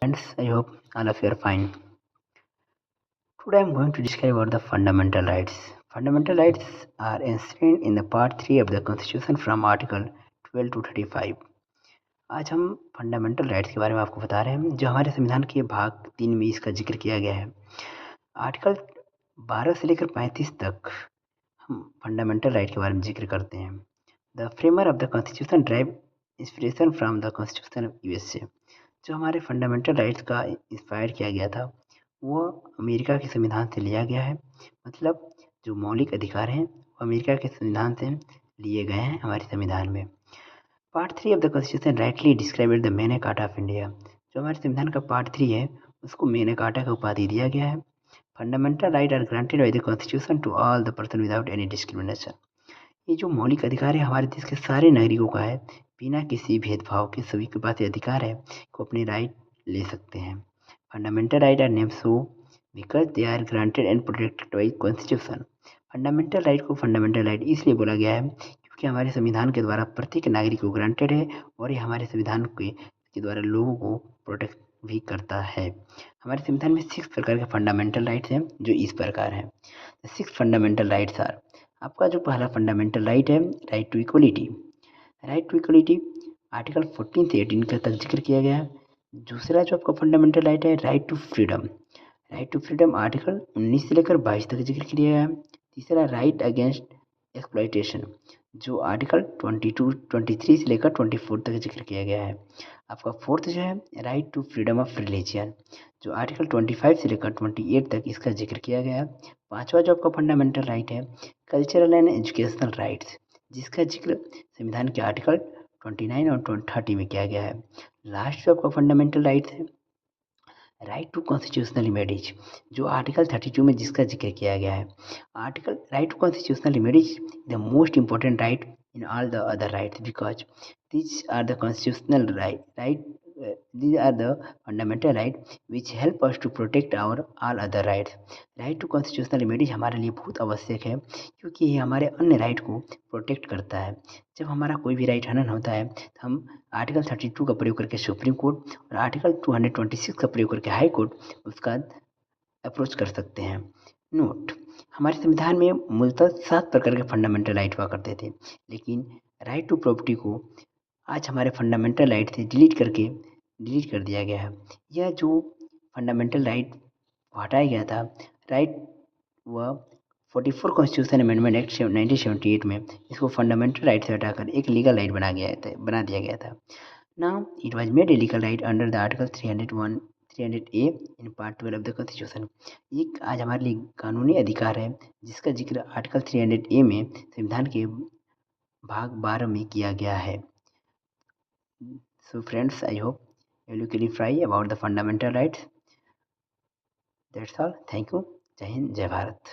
Friends, I hope all of you are fine. Today I am going to describe about the fundamental rights. Fundamental rights are enshrined in the part 3 of the Constitution from Article 12 to 35. आज हम fundamental rights के बारे में आपको बता रहे हैं जो हमारे संविधान के भाग 3 में इसका जिक्र किया गया है। आर्टिकल 12 से लेकर 35 तक हम फंडामेंटल राइट के बारे में जिक्र करते हैं। The framer of the constitution drive inspiration from the constitution of USA. जो हमारे फंडामेंटल राइट्स का इंस्पायर किया गया था वो अमेरिका के संविधान से लिया गया है। मतलब जो मौलिक अधिकार हैं वो अमेरिका के संविधान से लिए गए हैं हमारे संविधान में। Part 3 of the constitution rightly describe the Magna carta of India. जो हमारे संविधान का पार्ट 3 है उसको मैग्ना कार्टा का उपाधि दिया गया है। Fundamental right are granted by the constitution to all the person without any discrimination. ये जो मौलिक अधिकार है हमारे देश के सारे नागरिकों का है, बिना किसी भेदभाव के सभी के पास ये अधिकार है को अपने राइट ले सकते हैं। Fundamental right are name so because they are granted and protected by constitution. Fundamental right को फंडामेंटल राइट इसलिए बोला गया है क्योंकि हमारे संविधान के द्वारा प्रत्येक नागरिक को ग्रांटेड है और ये हमारे संविधान के द्वारा लोगों को प्रोटेक्ट भी करता है। हमारे संविधान में 6 प्रकार के फंडामेंटल राइट्स हैं जो इस प्रकार हैं। 6 फंडामेंटल राइट्स आर, आपका जो पहला फंडामेंटल राइट है right to equality. Right to equality article 14 से 18 का तक जिक्र किया गया है। दूसरा जो आपका फंडामेंटल राइट है right to freedom. Right to freedom article 19 से लेकर 22 तक जिक्र किया गया है। तीसरा राइट अगेंस्ट एक्सप्लॉयटेशन जो आर्टिकल 23 से लेकर 24 तक जिक्र किया गया है। आपका फोर्थ जो है right to freedom of religion जो आर्टिकल 25 से लेकर 28 तक इसका जिक्र किया गया है। पांचवा जो आपका फंडामेंटल राइट है कल्चरल एंड एजुकेशनल राइट्स जिसका जिक्र संविधान के आर्टिकल 29 और 30 में किया गया है। लास्ट जो आपका फंडामेंटल राइट है राइट टू कॉन्स्टिट्यूशनल मैरिज जो आर्टिकल 32 में जिसका जिक्र किया गया है। Article right to constitutional marriage the most important right in all the other rights because these are the constitutional right these are the fundamental right which help us to protect our all other rights। Right to constitutional marriage हमारे लिए बहुत आवश्यक है क्योंकि ये हमारे अन्य right को प्रोटेक्ट करता है। जब हमारा कोई भी राइट हनन होता है तो हम आर्टिकल 32 का प्रयोग करके सुप्रीम कोर्ट और आर्टिकल 226 का प्रयोग करके हाई कोर्ट उसका अप्रोच कर सकते हैं। नोट, हमारे संविधान में मूलतः 7 प्रकार के फंडामेंटल राइट हुआ करते थे लेकिन राइट टू प्रॉपर्टी को आज हमारे फंडामेंटल राइट से डिलीट कर दिया गया है। यह जो फंडामेंटल राइट हटाया गया था राइट व 44 कॉन्स्टिट्यूशन अमेंडमेंट एक्ट 1978 में इसको फंडामेंटल राइट से हटाकर एक लीगल राइट बना दिया गया था। Now it was made a legal right under the article 300A in part 12 of the constitution. ये आज हमारे लिए कानूनी अधिकार है जिसका जिक्र आर्टिकल 300A में संविधान के भाग 12 में किया गया है। So friends, I hope you will clarify about the fundamental rights. That's all. Thank you. जय हिंद, जय भारत।